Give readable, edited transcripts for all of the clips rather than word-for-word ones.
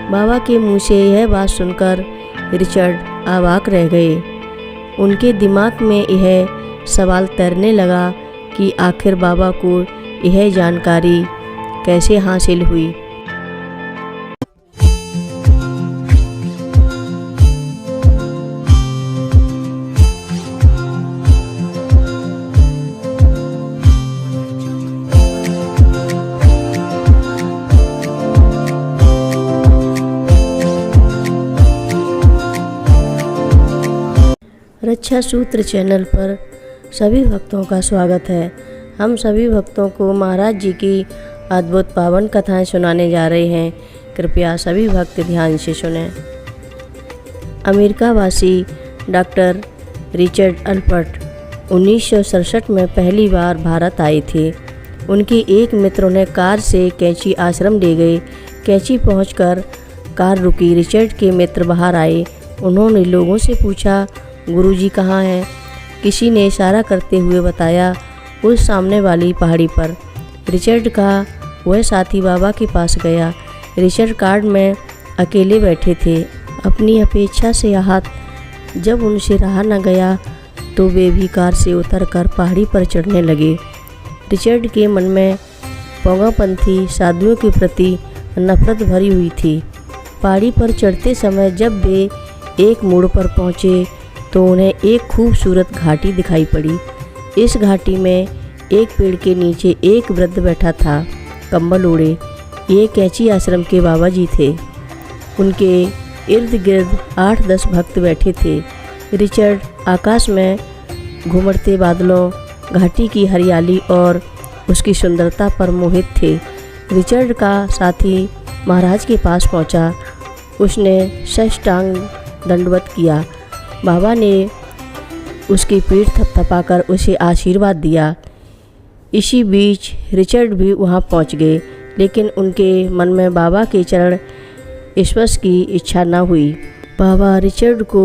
बाबा के मुंह से यह बात सुनकर रिचर्ड अवाक रह गए। उनके दिमाग में यह सवाल तैरने लगा कि आखिर बाबा को यह जानकारी कैसे हासिल हुई। रक्षा सूत्र चैनल पर सभी भक्तों का स्वागत है। हम सभी भक्तों को महाराज जी की अद्भुत पावन कथाएं सुनाने जा रहे हैं। कृपया सभी भक्त ध्यान से सुनें। अमेरिका वासी डॉक्टर रिचर्ड अल्पर्ट 1967 में पहली बार भारत आए थे। उनके एक मित्र उन्हें कार से कैंची आश्रम ले गए। कैंची पहुंचकर कार रुकी। रिचर्ड के मित्र बाहर आए। उन्होंने लोगों से पूछा, गुरुजी कहाँ हैं? किसी ने इशारा करते हुए बताया, उस सामने वाली पहाड़ी पर। रिचर्ड का वह साथी बाबा के पास गया। रिचर्ड कार में अकेले बैठे थे। अपनी अपेक्षा से आहत जब उनसे रहा न गया तो वे भी कार से उतरकर पहाड़ी पर चढ़ने लगे। रिचर्ड के मन में पौंगापंथी साधुओं के प्रति नफरत भरी हुई थी। पहाड़ी पर चढ़ते समय जब वे एक मोड़ पर पहुँचे तो उन्हें एक खूबसूरत घाटी दिखाई पड़ी। इस घाटी में एक पेड़ के नीचे एक वृद्ध बैठा था, कंबल ओढ़े। ये कैंची आश्रम के बाबा जी थे। उनके इर्द गिर्द 8-10 भक्त बैठे थे। रिचर्ड आकाश में घुमड़ते बादलों, घाटी की हरियाली और उसकी सुंदरता पर मोहित थे। रिचर्ड का साथी महाराज के पास पहुंचा। उसने साष्टांग दंडवत किया। बाबा ने उसकी पीठ थपथपाकर उसे आशीर्वाद दिया। इसी बीच रिचर्ड भी वहां पहुंच गए, लेकिन उनके मन में बाबा के चरण स्पर्श की इच्छा न हुई। बाबा रिचर्ड को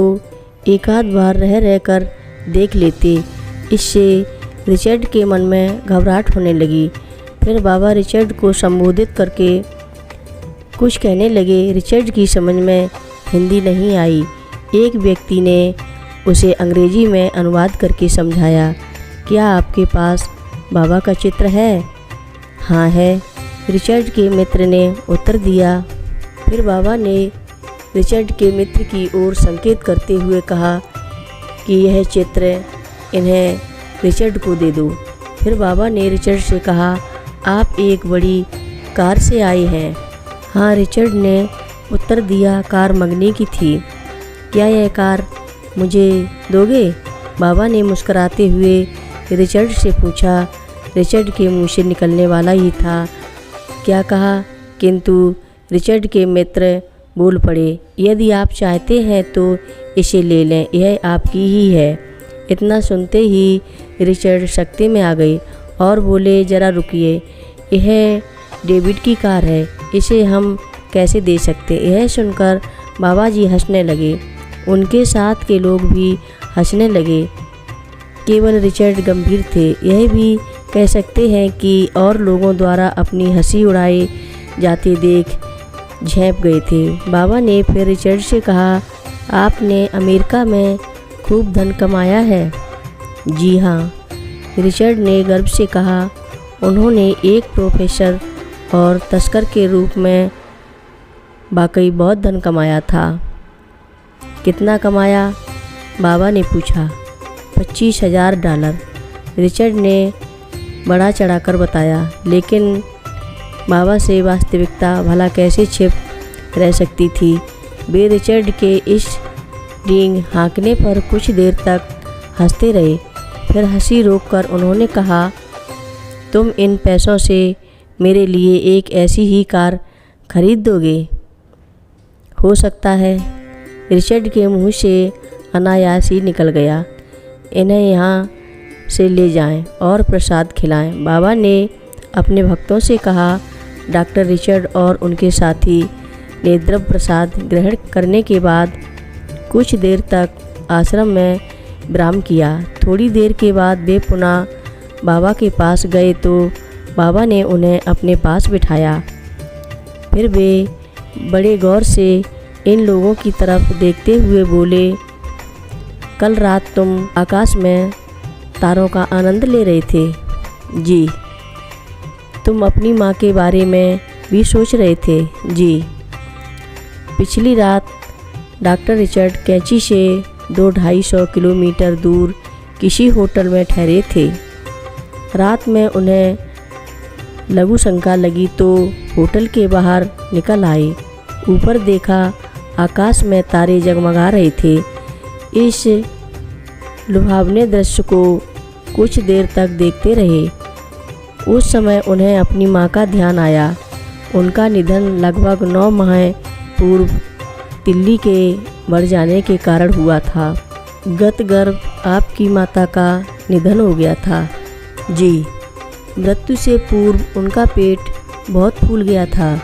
एक आध बार रह रहकर देख लेते। इससे रिचर्ड के मन में घबराहट होने लगी। फिर बाबा रिचर्ड को संबोधित करके कुछ कहने लगे। रिचर्ड की समझ में हिंदी नहीं आई। एक व्यक्ति ने उसे अंग्रेजी में अनुवाद करके समझाया, क्या आपके पास बाबा का चित्र है? हाँ है, रिचर्ड के मित्र ने उत्तर दिया। फिर बाबा ने रिचर्ड के मित्र की ओर संकेत करते हुए कहा कि यह चित्र इन्हें रिचर्ड को दे दो। फिर बाबा ने रिचर्ड से कहा, आप एक बड़ी कार से आए हैं? हाँ, रिचर्ड ने उत्तर दिया, कार मंगने की थी। क्या यह कार मुझे दोगे? बाबा ने मुस्कुराते हुए रिचर्ड से पूछा। रिचर्ड के मुंह से निकलने वाला ही था, क्या कहा, किंतु रिचर्ड के मित्र बोल पड़े, यदि आप चाहते हैं तो इसे ले लें, यह आपकी ही है। इतना सुनते ही रिचर्ड शक्ति में आ गए और बोले, ज़रा रुकिए, यह डेविड की कार है, इसे हम कैसे दे सकते? यह सुनकर बाबा जी हंसने लगे। उनके साथ के लोग भी हंसने लगे। केवल रिचर्ड गंभीर थे। यह भी कह सकते हैं कि और लोगों द्वारा अपनी हंसी उड़ाए जाते देख झेंप गए थे। बाबा ने फिर रिचर्ड से कहा, आपने अमेरिका में खूब धन कमाया है? जी हाँ, रिचर्ड ने गर्व से कहा। उन्होंने एक प्रोफेसर और तस्कर के रूप में वाकई बहुत धन कमाया था। कितना कमाया? बाबा ने पूछा। $25,000। रिचर्ड ने बड़ा चढ़ाकर बताया। लेकिन बाबा से वास्तविकता भला कैसे छिप रह सकती थी? वे रिचर्ड के इस डींग हाँकने पर कुछ देर तक हंसते रहे। फिर हंसी रोककर उन्होंने कहा, तुम इन पैसों से मेरे लिए एक ऐसी ही कार खरीद दोगे? हो सकता है। रिचर्ड के मुंह से अनायास ही निकल गया, इन्हें यहाँ से ले जाएं और प्रसाद खिलाएं। बाबा ने अपने भक्तों से कहा। डॉक्टर रिचर्ड और उनके साथी ने द्रव्य प्रसाद ग्रहण करने के बाद कुछ देर तक आश्रम में विराम किया। थोड़ी देर के बाद वे पुनः बाबा के पास गए तो बाबा ने उन्हें अपने पास बिठाया। फिर वे बड़े गौर से इन लोगों की तरफ देखते हुए बोले, कल रात तुम आकाश में तारों का आनंद ले रहे थे? जी। तुम अपनी माँ के बारे में भी सोच रहे थे? जी। पिछली रात डॉक्टर रिचर्ड कैंची से 200-250 किलोमीटर दूर किसी होटल में ठहरे थे। रात में उन्हें लघु शंका लगी तो होटल के बाहर निकल आए। ऊपर देखा, आकाश में तारे जगमगा रहे थे। इस लुभावने दृश्य को कुछ देर तक देखते रहे। उस समय उन्हें अपनी माँ का ध्यान आया। उनका निधन लगभग 9 माह पूर्व तिल्ली के मर जाने के कारण हुआ था। गत गर्भ आपकी माता का निधन हो गया था। जी। मृत्यु से पूर्व उनका पेट बहुत फूल गया था।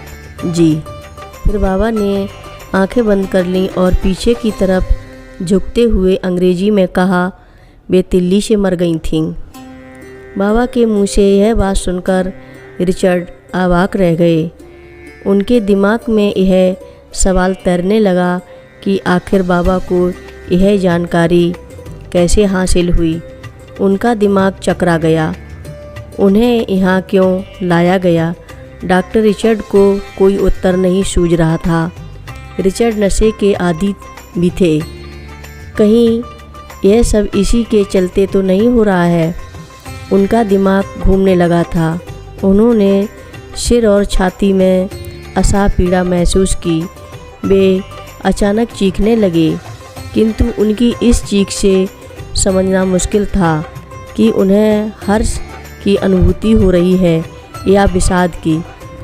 जी। फिर बाबा ने आंखें बंद कर लीं और पीछे की तरफ झुकते हुए अंग्रेजी में कहा, वे तिल्ली से मर गई थीं। बाबा के मुंह से यह बात सुनकर रिचर्ड अवाक रह गए। उनके दिमाग में यह सवाल तैरने लगा कि आखिर बाबा को यह जानकारी कैसे हासिल हुई। उनका दिमाग चकरा गया। उन्हें यहाँ क्यों लाया गया? डॉक्टर रिचर्ड को कोई उत्तर नहीं सूझ रहा था। रिचर्ड नशे के आदी भी थे। कहीं यह सब इसी के चलते तो नहीं हो रहा है? उनका दिमाग घूमने लगा था। उन्होंने सिर और छाती में असाध्य पीड़ा महसूस की। वे अचानक चीखने लगे, किंतु उनकी इस चीख से समझना मुश्किल था कि उन्हें हर्ष की अनुभूति हो रही है या विषाद की।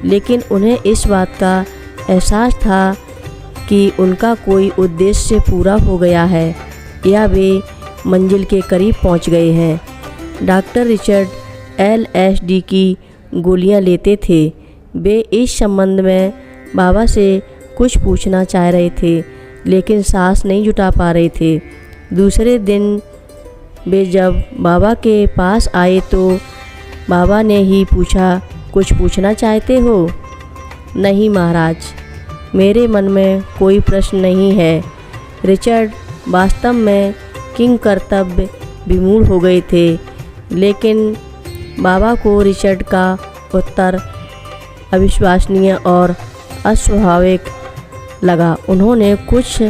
लेकिन उन्हें इस बात का एहसास था कि उनका कोई उद्देश्य पूरा हो गया है या वे मंजिल के करीब पहुंच गए हैं। डॉक्टर रिचर्ड LSD की गोलियां लेते थे। वे इस संबंध में बाबा से कुछ पूछना चाह रहे थे, लेकिन साहस नहीं जुटा पा रहे थे। दूसरे दिन वे जब बाबा के पास आए तो बाबा ने ही पूछा, कुछ पूछना चाहते हो? नहीं महाराज, मेरे मन में कोई प्रश्न नहीं है। रिचर्ड वास्तव में किंग कर्तव्य विमूढ़ हो गए थे, लेकिन बाबा को रिचर्ड का उत्तर अविश्वसनीय और अस्वाभाविक लगा। उन्होंने कुछ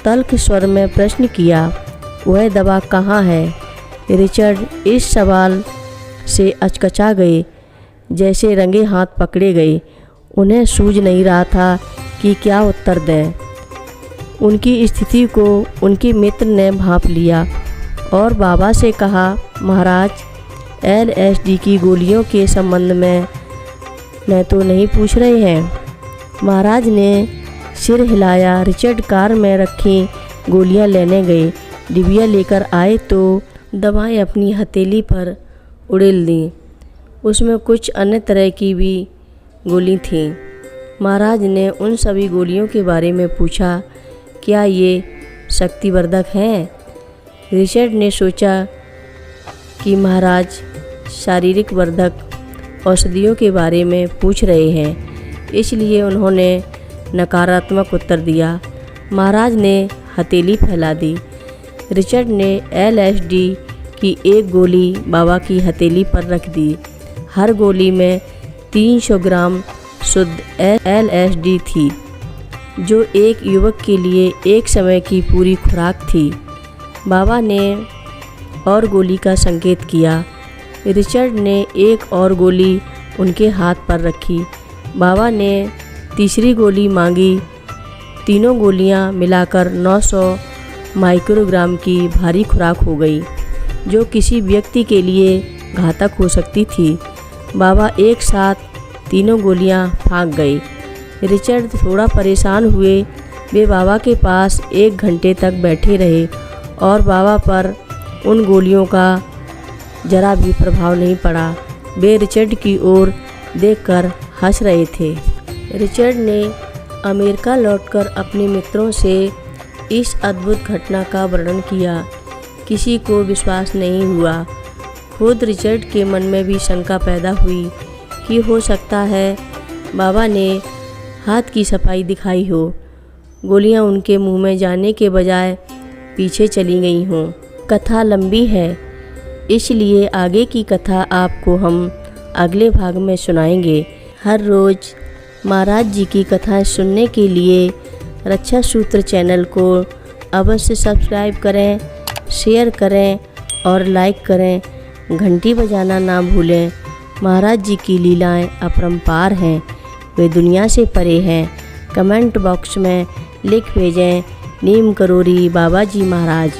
तल्ख स्वर में प्रश्न किया, वह दवा कहाँ है? रिचर्ड इस सवाल से अचकचा गए, जैसे रंगे हाथ पकड़े गए। उन्हें सूझ नहीं रहा था कि क्या उत्तर दें। उनकी स्थिति को उनके मित्र ने भांप लिया और बाबा से कहा, महाराज, LSD की गोलियों के संबंध में मैं तो नहीं पूछ रहे हैं। महाराज ने सिर हिलाया। रिचर्ड कार में रखी गोलियां लेने गए। डिबिया लेकर आए तो दवाएं अपनी हथेली पर उड़ेल दी। उसमें कुछ अन्य तरह की भी गोली थीं। महाराज ने उन सभी गोलियों के बारे में पूछा, क्या ये शक्तिवर्धक हैं? रिचर्ड ने सोचा कि महाराज शारीरिक वर्धक औषधियों के बारे में पूछ रहे हैं, इसलिए उन्होंने नकारात्मक उत्तर दिया। महाराज ने हथेली फैला दी। रिचर्ड ने LSD की एक गोली बाबा की हथेली पर रख दी। हर गोली में 300 ग्राम शुद्ध LSD थी, जो एक युवक के लिए एक समय की पूरी खुराक थी। बाबा ने और गोली का संकेत किया। रिचर्ड ने एक और गोली उनके हाथ पर रखी। बाबा ने तीसरी गोली मांगी। तीनों गोलियां मिलाकर 900 माइक्रोग्राम की भारी खुराक हो गई, जो किसी व्यक्ति के लिए घातक हो सकती थी। बाबा एक साथ तीनों गोलियां फाँक गए। रिचर्ड थोड़ा परेशान हुए। वे बाबा के पास 1 घंटे तक बैठे रहे और बाबा पर उन गोलियों का जरा भी प्रभाव नहीं पड़ा। वे रिचर्ड की ओर देखकर हंस रहे थे। रिचर्ड ने अमेरिका लौटकर अपने मित्रों से इस अद्भुत घटना का वर्णन किया। किसी को विश्वास नहीं हुआ। खुद रिचर्ड के मन में भी शंका पैदा हुई कि हो सकता है बाबा ने हाथ की सफाई दिखाई हो, गोलियां उनके मुंह में जाने के बजाय पीछे चली गई हों। कथा लंबी है, इसलिए आगे की कथा आपको हम अगले भाग में सुनाएंगे। हर रोज़ महाराज जी की कथाएं सुनने के लिए रक्षा सूत्र चैनल को अवश्य सब्सक्राइब करें, शेयर करें और लाइक करें। घंटी बजाना ना भूलें। महाराज जी की लीलाएं अपरंपार हैं, वे दुनिया से परे हैं। कमेंट बॉक्स में लिख भेजें नीम करोरी बाबा जी महाराज।